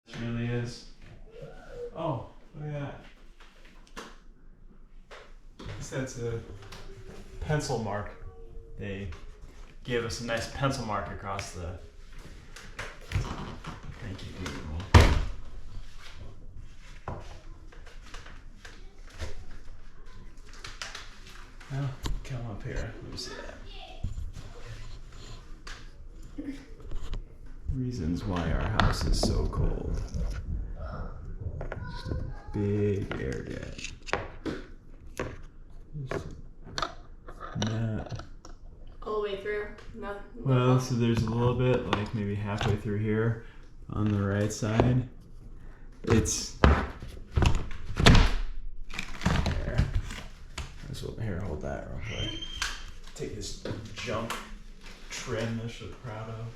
It really is. Oh, look at that. That's a pencil mark. They gave us a nice pencil mark across the. Thank you, Google. Well, come up here. Let me see that. Reasons why our house is so cold. Just a big air gap. Not. All the way through? No. Well, so there's a little bit, like maybe halfway through here on the right side. It's there. Here, hold that real quick. Take this junk trim that you're proud of.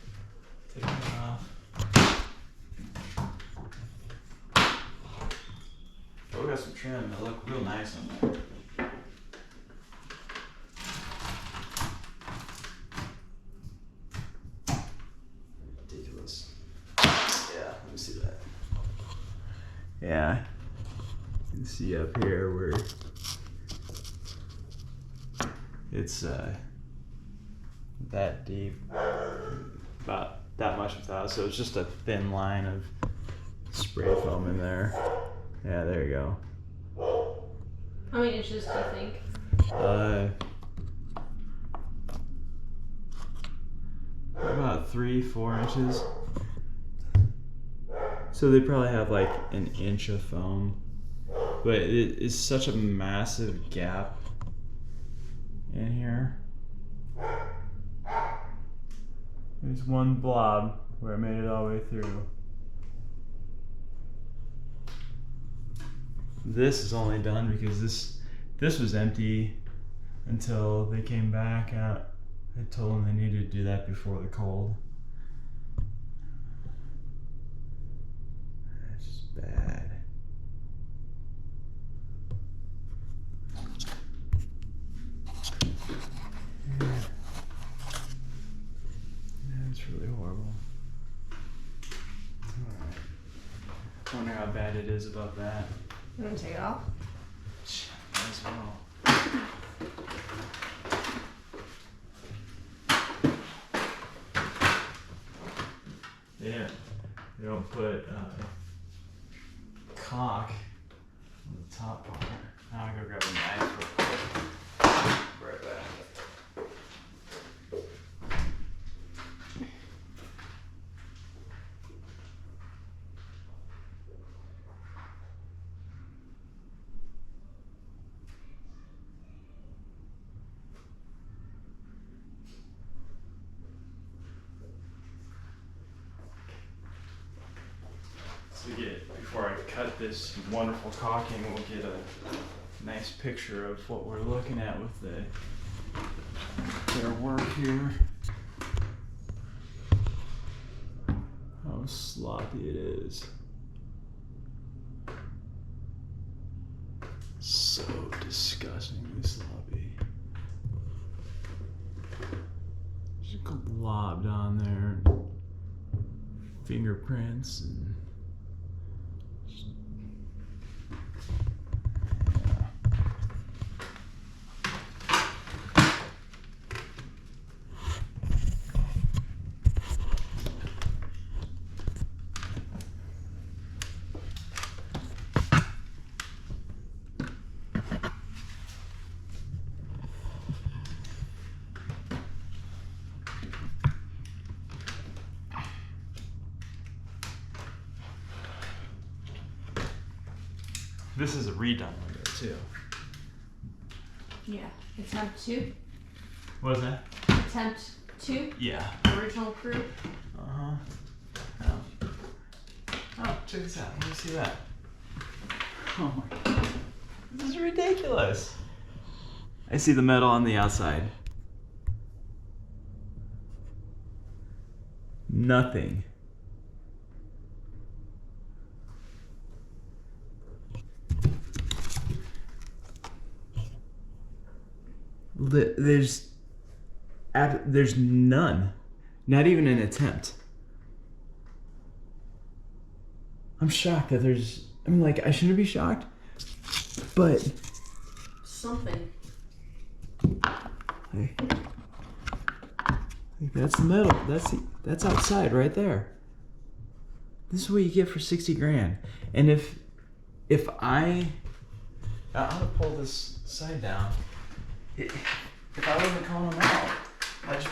Take it off. Oh, we got some trim that look real nice on there. Ridiculous. Yeah, let me see that. Yeah. You can see up here where it's that deep. About that much of that, so it's just a thin line of spray foam in there. Yeah, there you go. How many inches do you think? About 3-4 inches. So they probably have like an inch of foam, but it is such a massive gap in here. There's one blob where it made it all the way through. This is only done because this was empty until they came back. I told them they needed to do that before the cold. That's just bad. It's really horrible. Alright. I wonder how bad it is above that. You want to take it off? Might as well. Yeah, they don't put caulk on the top part. Now I go grab a knife real quick. Right back. Before I cut this wonderful caulking, we'll get a nice picture of what we're looking at with their work here. How sloppy it is. So disgustingly sloppy. Just globbed on there. Fingerprints and this is a redone window too. Yeah. Attempt 2? What is that? Attempt 2? Yeah. Original crew? Oh, check this out. Let me see that. Oh my god. This is ridiculous. I see the metal on the outside. Nothing. There's none. Not even an attempt. I'm shocked that there's. I mean, like, I shouldn't be shocked, but. Something. Hey. That's the metal. That's outside right there. This is what you get for 60 grand. And if I'm gonna pull this side down. If I wasn't calling them out,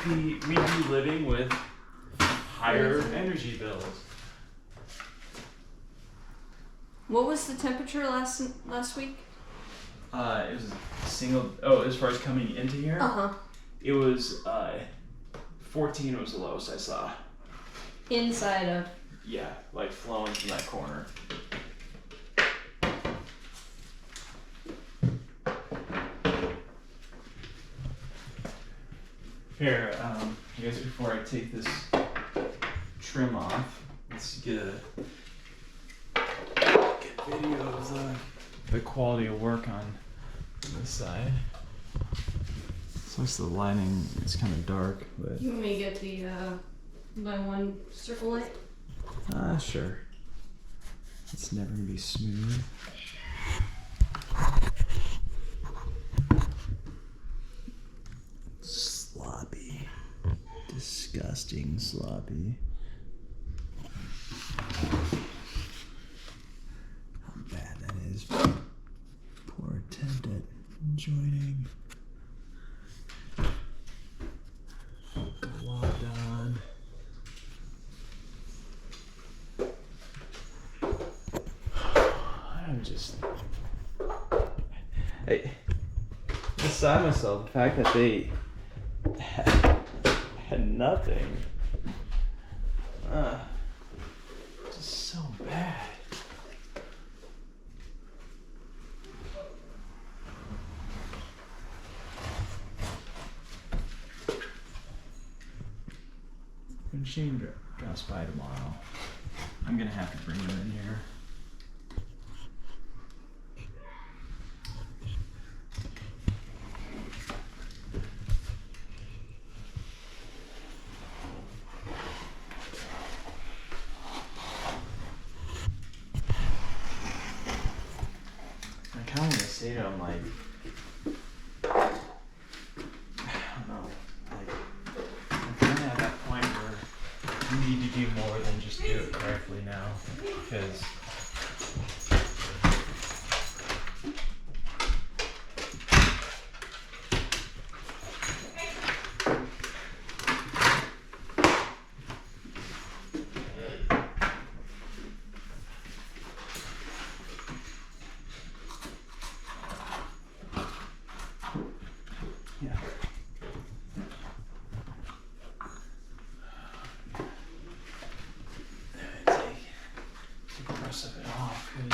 we'd be living with higher energy bills. What was the temperature last week? It was single. Oh, as far as coming into here, it was 14 was the lowest I saw. Inside of. Yeah, like flowing from that corner. Here, I guess before I take this trim off, let's get a good video of the quality of work on this side. So the lining is kind of dark, but. You want me to get the by one circle light? Sure. It's never gonna be smooth. Sloppy. Disgusting sloppy. How bad that is. Poor attempt at joining. Locked on. I'm just. Hey, beside myself, the fact that they had nothing. Just so bad. When Shane drops by tomorrow, I'm gonna have to bring him in here. I kind of want to say to him, like, I don't know, like, I'm kind of at that point where you need to do more than just do it correctly now, because yeah. Take the rest of it off, 'cause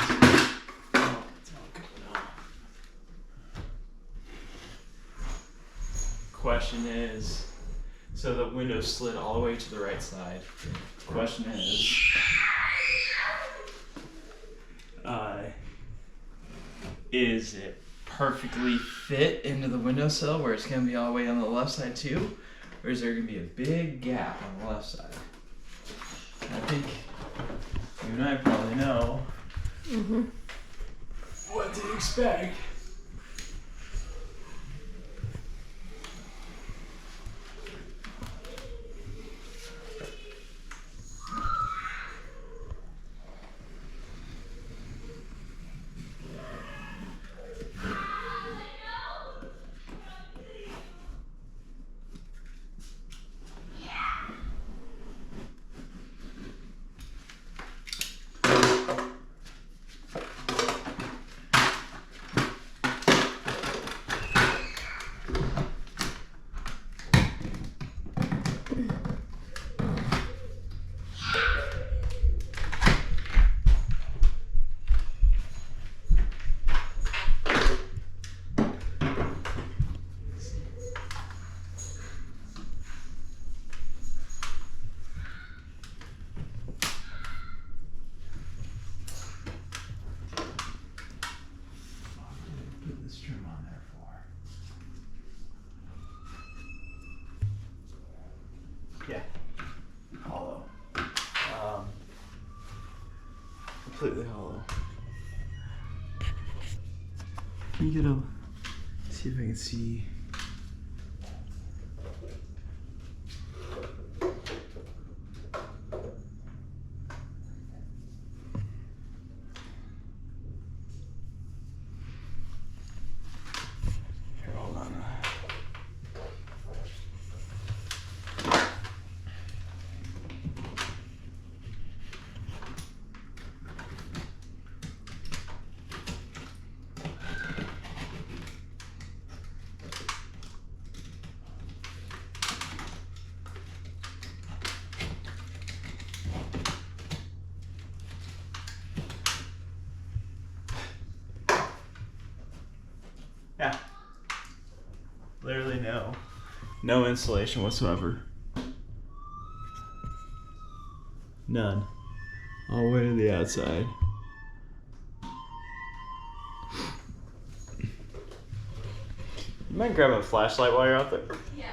it's all good now. Question is, so the window slid all the way to the right side. Question is it perfectly fit into the windowsill where it's gonna be all the way on the left side too? Or is there gonna be a big gap on the left side? I think you and I probably know what to expect. completely hollow. You gotta see if I can see. Here, hold on. Yeah. Literally no insulation whatsoever. None. All the way to the outside. You might grab a flashlight while you're out there? Yeah.